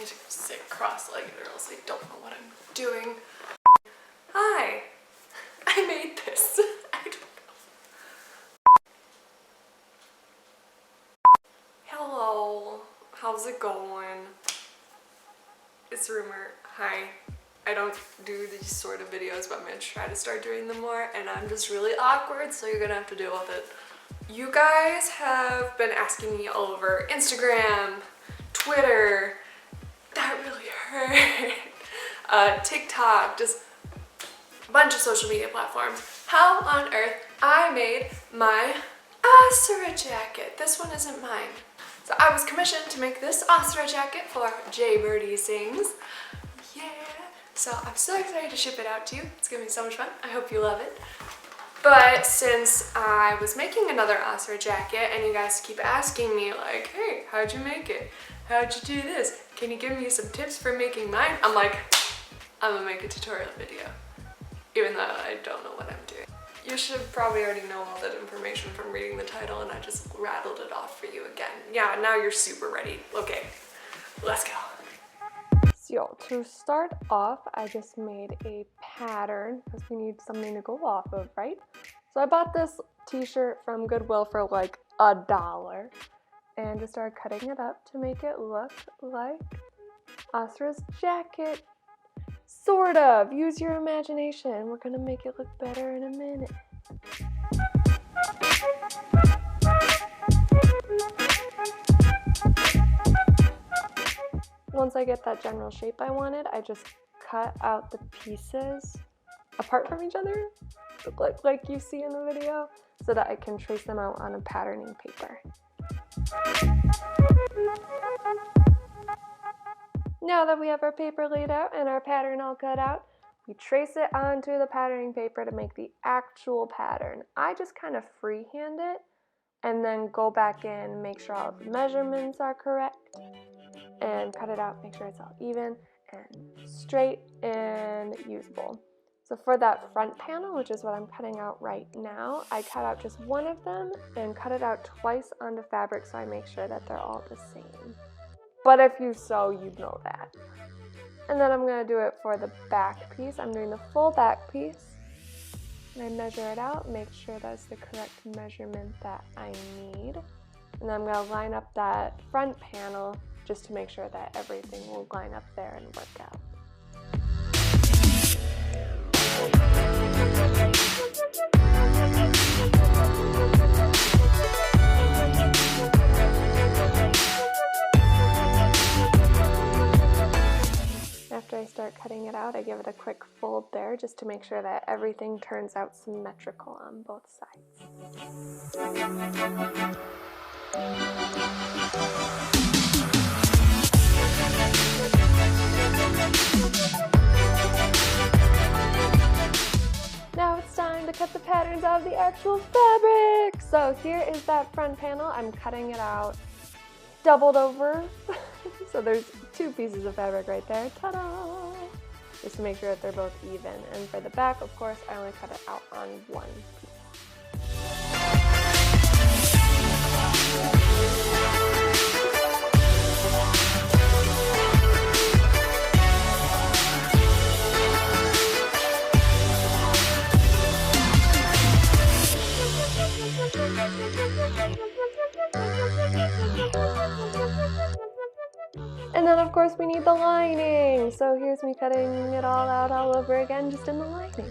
need to sit cross-legged or else I don't know what I'm doing. Hi! I made this. I don't know. Hello. How's it going? It's Rumor. Hi. I don't do these sort of videos, but I'm gonna try to start doing them more, and I'm just really awkward, so you're gonna have to deal with it. You guys have been asking me all over Instagram, Twitter, that really hurt, TikTok, just a bunch of social media platforms, how on earth I made my Asra Jacket. This one isn't mine. So I was commissioned to make this Asra Jacket for J Birdie Sings. Yeah. So I'm so excited to ship it out to you. It's gonna be so much fun. I hope you love it. But since I was making another Asra Jacket and you guys keep asking me like, hey, how'd you make it? How'd you do this? Can you give me some tips for making mine? I'm like, I'm gonna make a tutorial video, even though I don't know what I'm doing. You should probably already know all that information from reading the title, and I just rattled it off for you again. Yeah, now you're super ready. Okay, let's go. So to start off, I just made a pattern because we need something to go off of, right? So I bought this t-shirt from Goodwill for like $1 and just started cutting it up to make it look like Asra's jacket. Sort of. Use your imagination. We're gonna make it look better in a minute. Once I get that general shape I wanted, I just cut out the pieces apart from each other, like you see in the video, so that I can trace them out on a patterning paper. Now that we have our paper laid out and our pattern all cut out, we trace it onto the patterning paper to make the actual pattern. I just kind of freehand it and then go back in, make sure all of the measurements are correct, and cut it out, make sure it's all even and straight and usable. So for that front panel, which is what I'm cutting out right now, I cut out just one of them and cut it out twice onto fabric so I make sure that they're all the same. But if you sew, you'd know that. And then I'm going to do it for the back piece. I'm doing the full back piece. And I measure it out, make sure that's the correct measurement that I need. And then I'm going to line up that front panel just to make sure that everything will line up there and work out. After I start cutting it out, I give it a quick fold there just to make sure that everything turns out symmetrical on both sides. Now it's time to cut the patterns out of the actual fabric. So here is that front panel. I'm cutting it out doubled over. So there's two pieces of fabric right there. Ta-da! Just to make sure that they're both even. And for the back, of course, I only cut it out on one piece. And then of course we need the lining. So here's me cutting it all out all over again, just in the lining.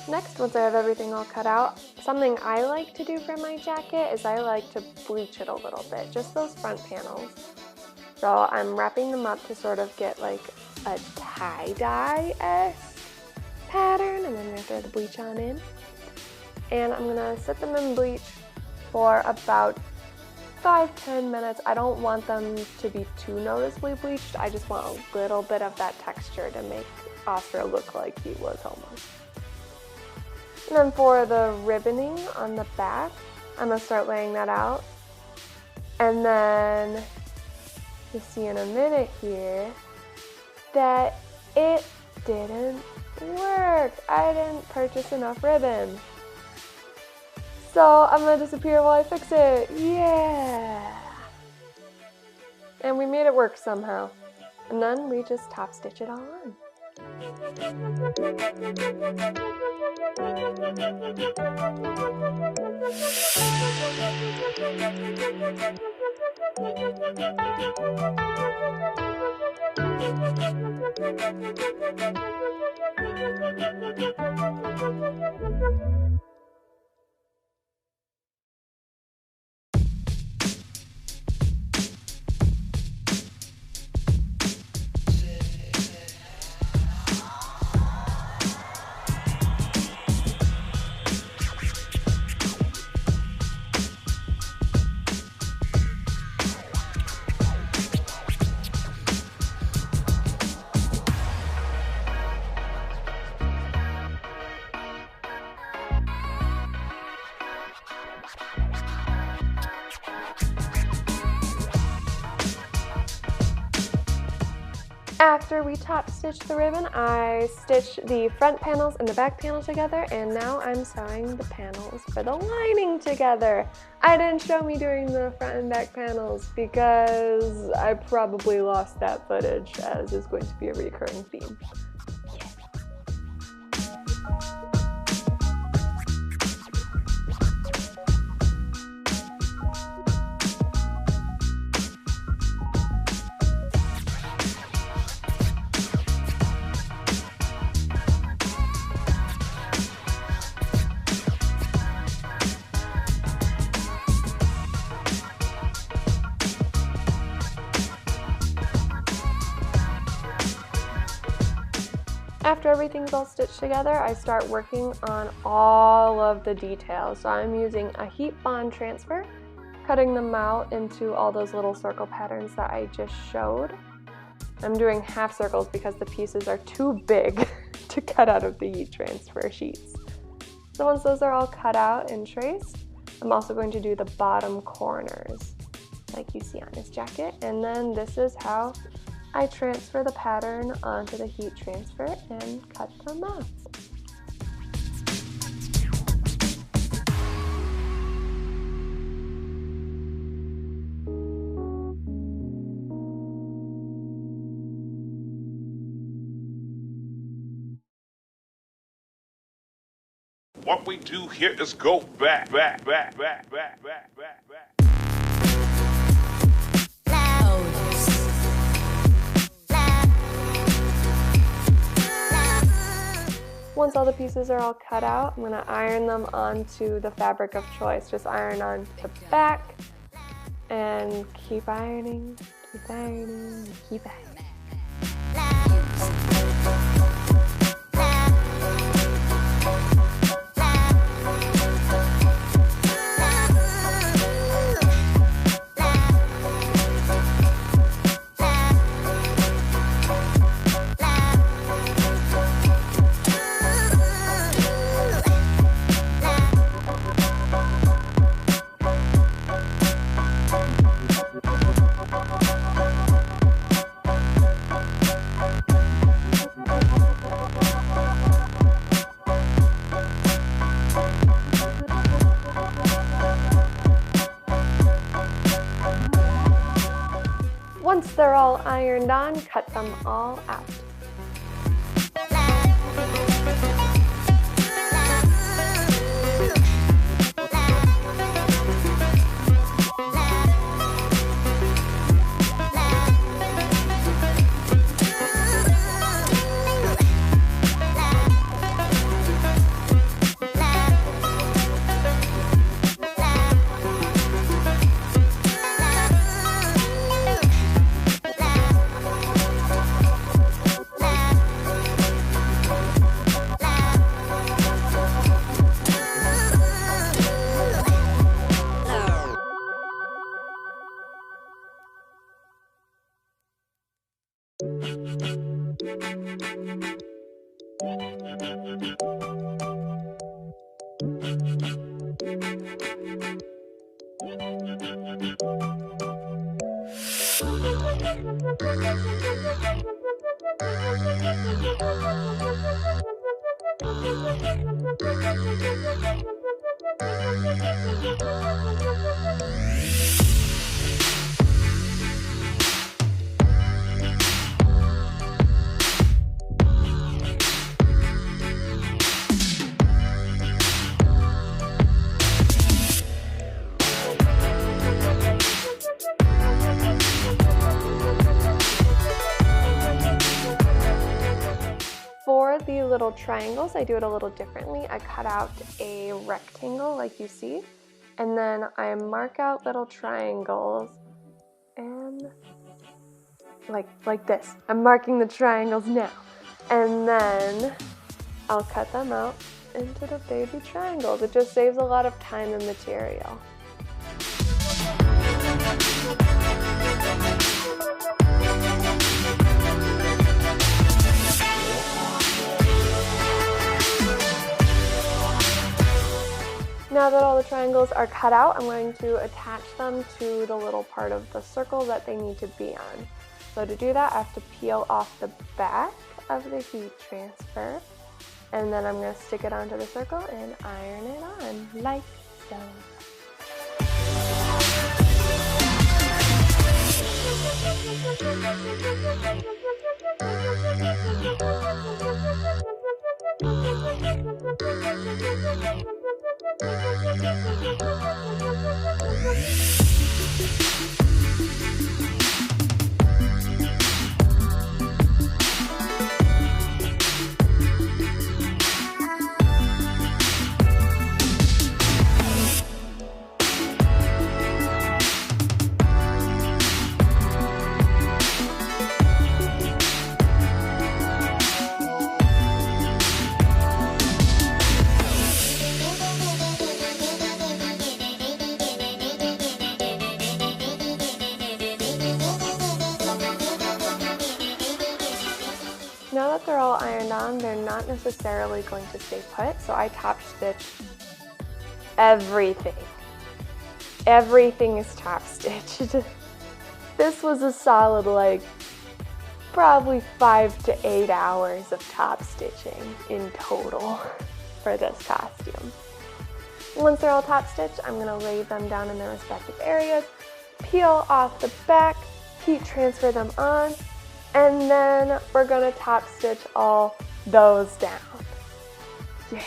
Next, once I have everything all cut out, something I like to do for my jacket is I like to bleach it a little bit, just those front panels. So I'm wrapping them up to sort of get like a tie-dye-esque pattern, and then I'm going to throw the bleach on in. And I'm going to set them in bleach for about 5-10 minutes. I don't want them to be too noticeably bleached. I just want a little bit of that texture to make Asra look like he was homeless. And then for the ribboning on the back, I'm gonna start laying that out. And then you'll see in a minute here that it didn't work. I didn't purchase enough ribbon. So I'm gonna disappear while I fix it. Yeah. And we made it work somehow. And then we just top stitch it all on. After we top stitch the ribbon, I stitch the front panels and the back panel together, and now I'm sewing the panels for the lining together. I didn't show me doing the front and back panels because I probably lost that footage, as is going to be a recurring theme. After everything's all stitched together, I start working on all of the details. So I'm using a heat bond transfer, cutting them out into all those little circle patterns that I just showed. I'm doing half circles because the pieces are too big to cut out of the heat transfer sheets. So once those are all cut out and traced, I'm also going to do the bottom corners like you see on this jacket. And then this is how I transfer the pattern onto the heat transfer and cut them off. What we do here is go back. Once all the pieces are all cut out, I'm going to iron them onto the fabric of choice. Just iron on the back and keep ironing, keep ironing, keep ironing. Once they're all ironed on, cut them all out. For the little triangles, I do it a little differently. I cut out a rectangle like you see, and then I mark out little triangles and like this. I'm marking the triangles now. And then I'll cut them out into the baby triangles. It just saves a lot of time and material. Now that all the triangles are cut out, I'm going to attach them to the little part of the circle that they need to be on. So to do that, I have to peel off the back of the heat transfer, and then I'm going to stick it onto the circle and iron it on, like so. Now that they're all ironed on, they're not necessarily going to stay put, so I top stitch everything. Everything is top stitched. This was a solid, like, probably 5 to 8 hours of top stitching in total for this costume. Once they're all top stitched, I'm gonna lay them down in their respective areas, peel off the back, heat transfer them on, and then we're gonna top stitch all those down. Yeah.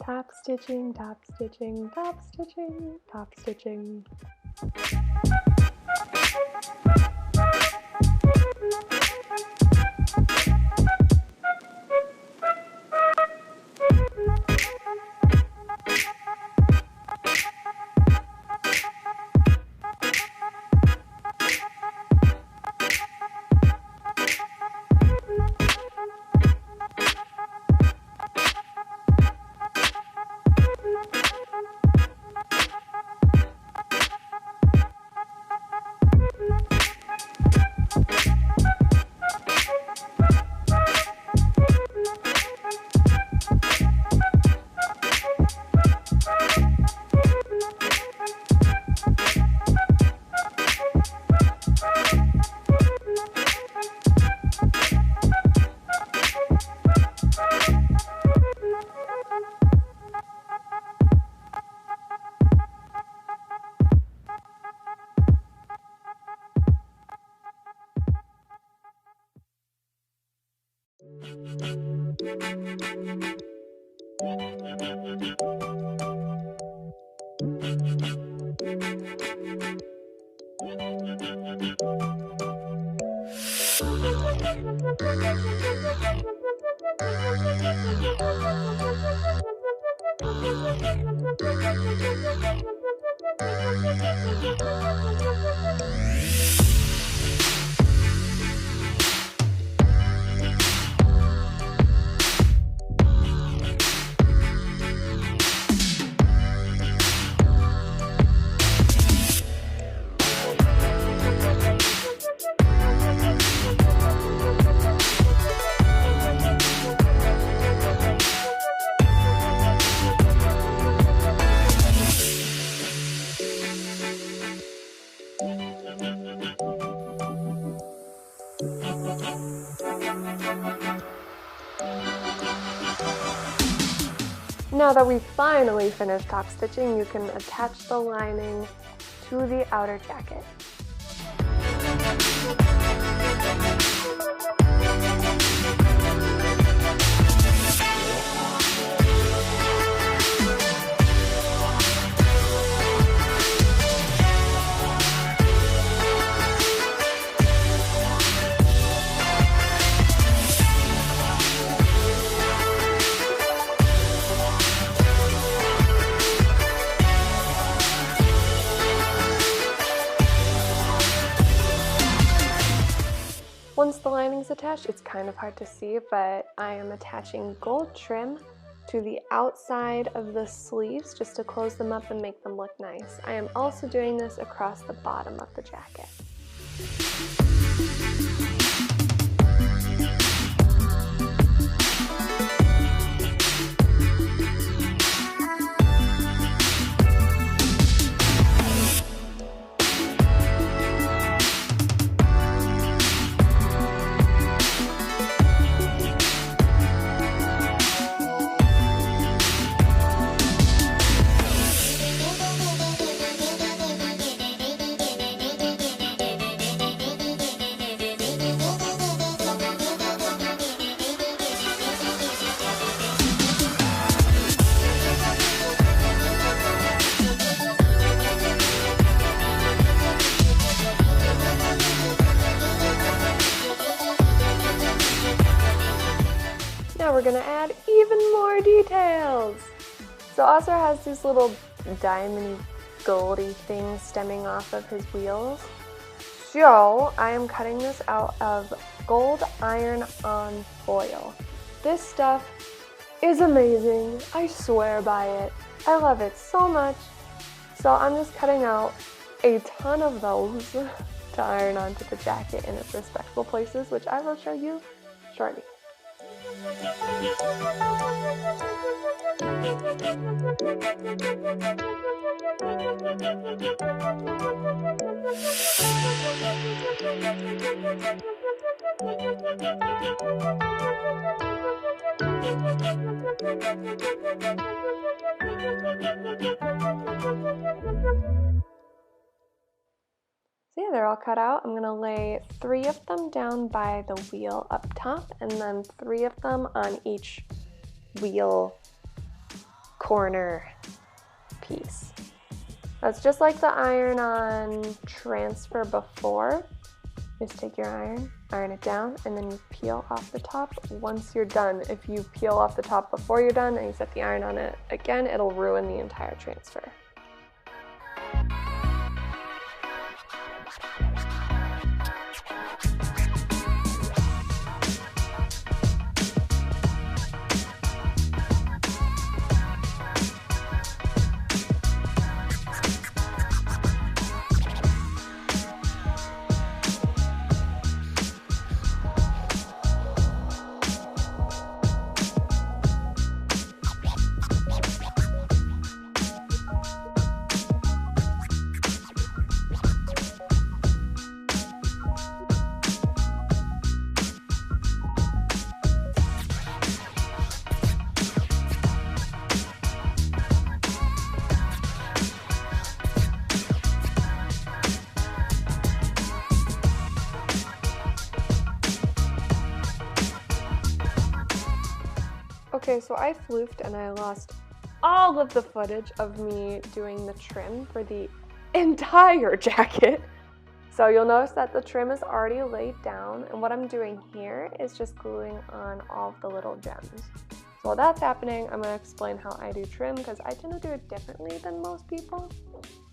Top stitching, top stitching, top stitching, top stitching. Now that we've finally finished top stitching, you can attach the lining to the outer jacket. Once the lining's attached, it's kind of hard to see, but I am attaching gold trim to the outside of the sleeves just to close them up and make them look nice. I am also doing this across the bottom of the jacket. Now we're gonna add even more details. So Asra has these little diamond goldy things stemming off of his wheels. So I am cutting this out of gold iron-on foil. This stuff is amazing. I swear by it. I love it so much. So I'm just cutting out a ton of those to iron onto the jacket in its respectful places, which I will show you shortly. So yeah, they're all cut out. I'm gonna lay 3 of them down by the wheel up top and then 3 of them on each wheel corner piece. That's just like the iron-on transfer before. Just take your iron it down, and then you peel off the top once you're done. If you peel off the top before you're done and you set the iron on it again, it'll ruin the entire transfer. Okay, so I floofed and I lost all of the footage of me doing the trim for the entire jacket. So you'll notice that the trim is already laid down, and what I'm doing here is just gluing on all of the little gems. So while that's happening, I'm going to explain how I do trim because I tend to do it differently than most people.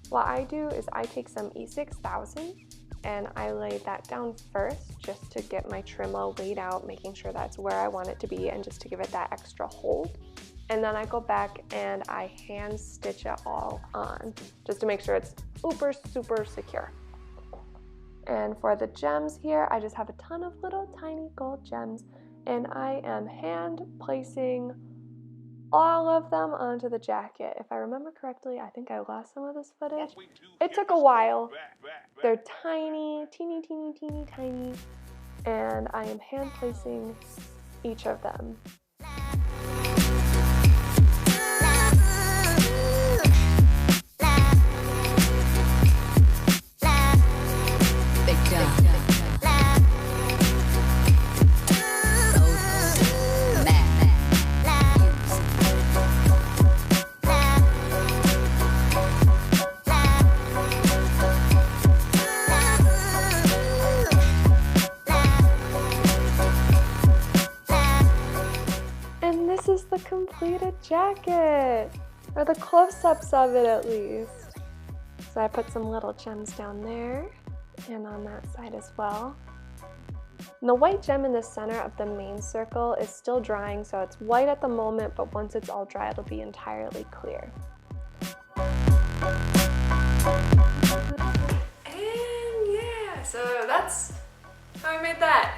What I do is I take some E6000 and I lay that down first just to get my trim all laid out, making sure that's where I want it to be and just to give it that extra hold. And then I go back and I hand stitch it all on just to make sure it's super secure. And for the gems here, I just have a ton of little tiny gold gems, and I am hand placing all of them onto the jacket. If I remember correctly, I think I lost some of this footage. It took a while. They're tiny, teeny tiny, and I am hand placing each of them. And this is the completed jacket, or the close-ups of it at least. So I put some little gems down there and on that side as well. And the white gem in the center of the main circle is still drying, so it's white at the moment, but once it's all dry, it'll be entirely clear. And yeah, so that's how I made that.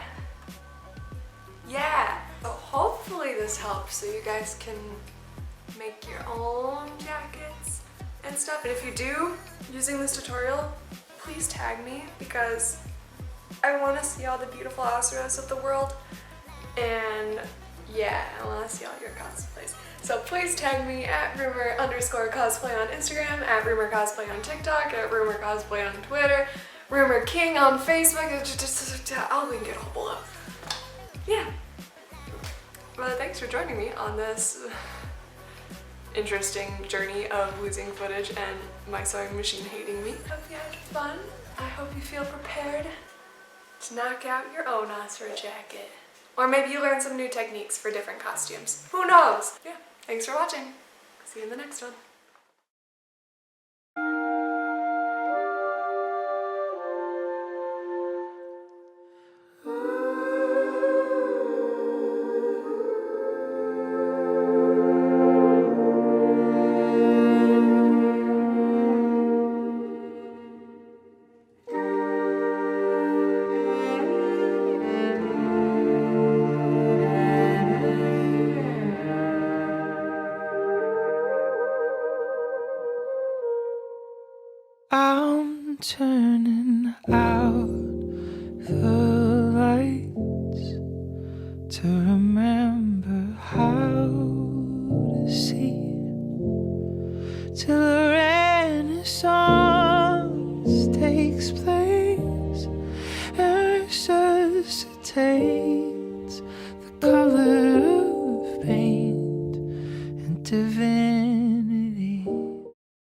Yeah, so hopefully this helps so you guys can make your own jackets and stuff. And if you do, using this tutorial, please tag me because I want to see all the beautiful Asras of the world, and yeah, I want to see all your cosplays. So please tag me at rumor_cosplay on Instagram, at rumorcosplay on TikTok, at rumorcosplay on Twitter, Rumor King on Facebook. I'll link it all below. Yeah. Well, thanks for joining me on this interesting journey of losing footage and my sewing machine hating me. Hope you had fun. I hope you feel prepared to knock out your own Asra jacket. Or maybe you learn some new techniques for different costumes. Who knows? Yeah, thanks for watching. See you in the next one. I'm turning out the lights to remember how to see, till a renaissance takes place and resuscitates the color